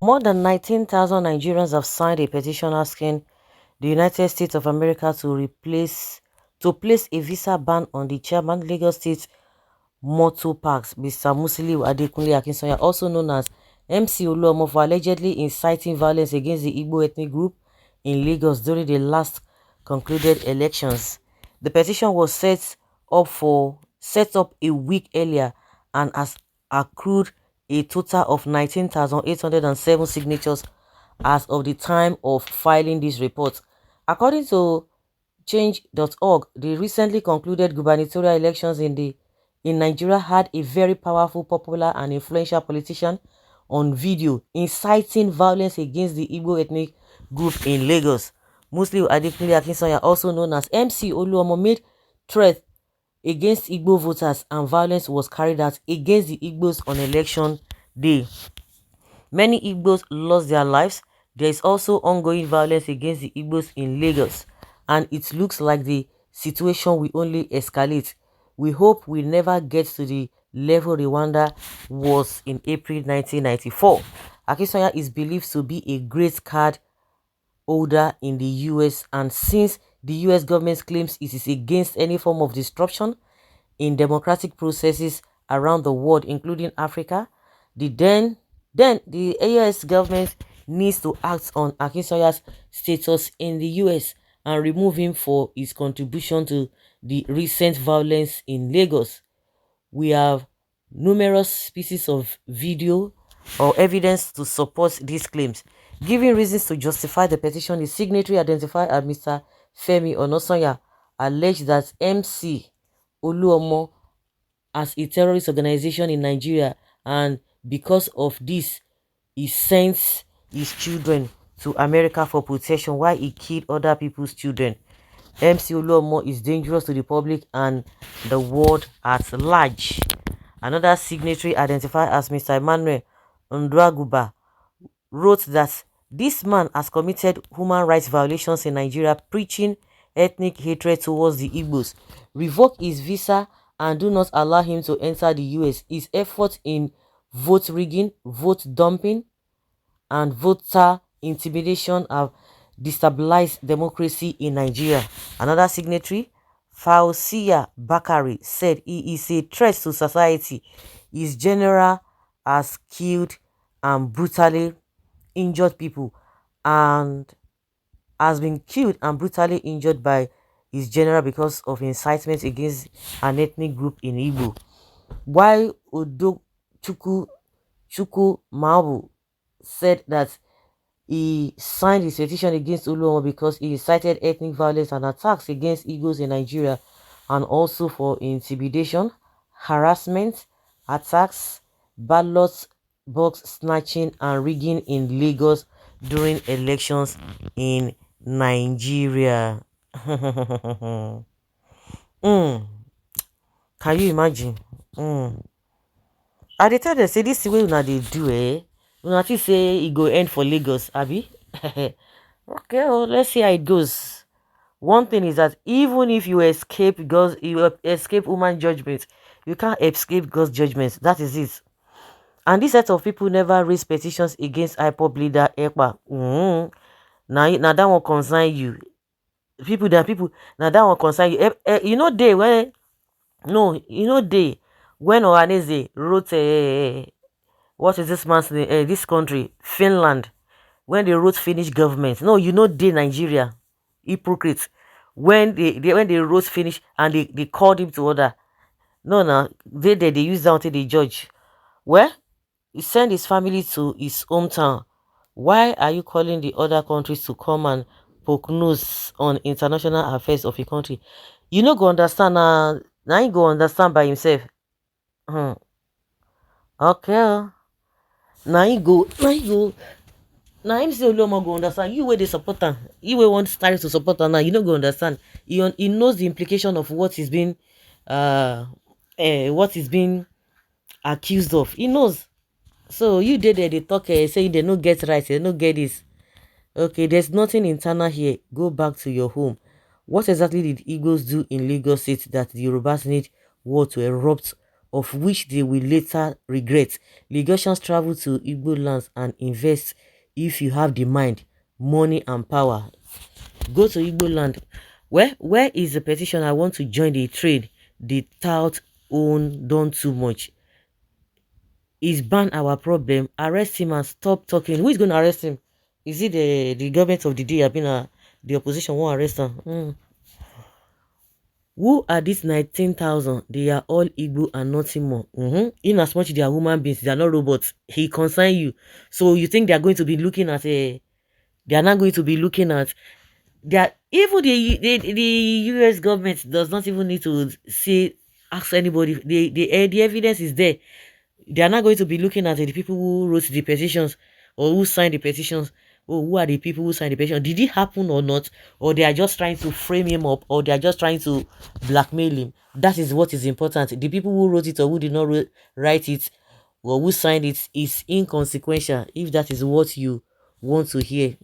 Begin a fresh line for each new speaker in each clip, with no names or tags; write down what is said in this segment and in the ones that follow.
More than 19,000 Nigerians have signed a petition asking the United States of America to place a visa ban on the chairman Lagos State Motor Parks, Mr. Musiliu Adekunle Akinsanya, also known as MC Oluomo, for allegedly inciting violence against the Igbo ethnic group in Lagos during the last concluded elections. The petition was set up a week earlier and has accrued a total of 19,807 signatures as of the time of filing this report. According to change.org, the recently concluded gubernatorial elections in Nigeria had a very powerful, popular and influential politician on video inciting violence against the Igbo ethnic group in Lagos. Musliu Adekunle Akinsanya, also known as MC Oluomo, made threats against Igbo voters and violence was carried out against the Igbos on election day. Many Igbos lost their lives. There is also ongoing violence against the Igbos in Lagos, and it looks like the situation will only escalate. We hope we never get to the level Rwanda was in April 1994. Akinsanya is believed to be a great card holder in the US, and since the US government claims it is against any form of disruption in democratic processes around the world, including Africa, then the US government needs to act on Akinsanya's status in the US and remove him for his contribution to the recent violence in Lagos. We have numerous pieces of video or evidence to support these claims. Giving reasons to justify the petition, the signatory identified as Mr. Femi Onosanya alleged that MC Oluomo as a terrorist organization in Nigeria, and because of this, he sent his children to America for protection while he killed other people's children. MC Oluomo is dangerous to the public and the world at large. Another signatory identified as Mr. Emmanuel Ndraguba wrote that this man has committed human rights violations in Nigeria, preaching ethnic hatred towards the Igbos. Revoke his visa and do not allow him to enter the US. His efforts in vote rigging, vote dumping, and voter intimidation have destabilized democracy in Nigeria. Another signatory, Fausia Bakari, said he is a threat to society. His general has killed and brutally injured people and has been killed and brutally injured by his general because of incitement against an ethnic group in Igbo. While Chuku Mabu said that he signed his petition against Oluomo because he incited ethnic violence and attacks against Igbos in Nigeria, and also for intimidation, harassment, attacks, ballot box snatching and rigging in Lagos during elections in Nigeria. Can you imagine? I dey tell them say this way una dey do, una think say e go end for Lagos, abi? Okay, well, let's see how it goes. One thing is that even if you escape human judgment, you can't escape God's judgment. That is it. And this set of people never raise petitions against IPOB leader Ekpa. Now that one concern you. People, now that one concern you. You know day when Ohaneze wrote what is this man's name? This country, Finland, when they wrote Finnish government. No, you know day Nigeria, hypocrites. When they wrote Finnish and they called him to order. No, they use that until they judge. Well, he sent his family to his hometown. Why are you calling the other countries to come and poke nose on international affairs of a country? You no go understand now. Now he go understand by himself. Okay. Now him say Oluomo go understand. You where they support him. You where want style to support him now. You no go understand. He knows the implication of what is being accused of. He knows. So you did they talk saying they no get right, they no get this. Okay, there's nothing internal here. Go back to your home. What exactly did Igbos do in Lagos State that the Yorubas need war to erupt of which they will later regret. Lagosians travel to Igbo lands and invest if you have the mind, money and power. Go to Igbo land. Where is the petition? I want to join the trade. The tout own done too much. Is ban our problem. Arrest him and stop talking. Who is going to arrest him? Is it the government of the day? I mean, the opposition won't arrest him. Who are these 19,000? They are all Igbo and nothing more. In as much they are human beings, they are not robots. He consign you. So you think they are going to be looking at a... They are not going to be looking at... That even the US government does not even need to say, ask anybody. The evidence is there. They are not going to be looking at the people who wrote the petitions or who signed the petitions. Oh, who are the people who signed the petition? Did it happen or not? Or they are just trying to frame him up, or they are just trying to blackmail him? That is what is important. The people who wrote it or who did not write it or who signed it is inconsequential if that is what you want to hear.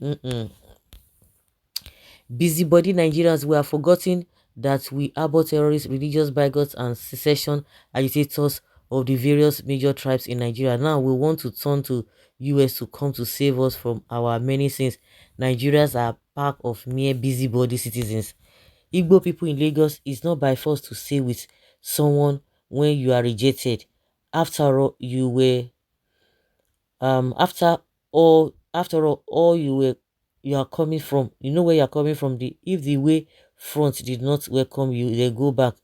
Busybody Nigerians, we are forgetting that we harbor terrorists, religious bigots, and secession agitators of the various major tribes in Nigeria. Now we want to turn to US to come to save us from our many sins. Nigerians are pack of mere busybody citizens. Igbo people in Lagos is not by force to stay with someone when you are rejected. After all, after all you are coming from, you know where you are coming from. If the way front did not welcome you, they go back.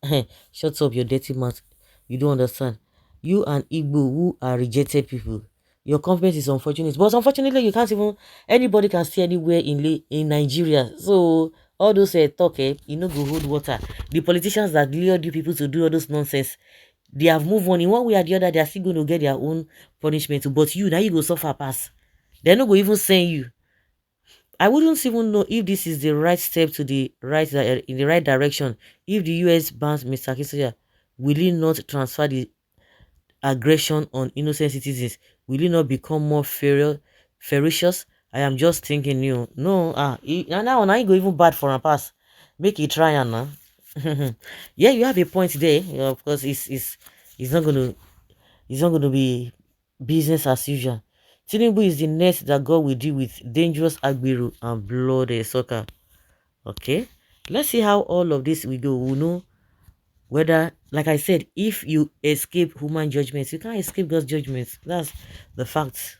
Shut up your dirty mouth. You don't understand. You and Igbo who are rejected people, your competence is unfortunate, but unfortunately you can't even... Anybody can stay anywhere in Nigeria. So all those talk, you know, go hold water. The politicians that lured you people to do all those nonsense, they have moved on. In one way or the other, they are still going to get their own punishment. But you, now you go suffer pass. They're not going to even send you. I wouldn't even know if this is the right step to the right, in the right direction. If the US bans Mr. Kisoya, will it not transfer the aggression on innocent citizens? Will it not become more ferocious? I am just thinking, no, now I go even bad for a pass. Make it try and now. Yeah, you have a point there. Of course, it's not going to be business as usual. Tinubu is the next that God will deal with dangerous Agbiru and blood soccer. Okay, let's see how all of this will go. We'll know whether, like I said, if you escape human judgments, you can't escape God's judgments. That's the fact.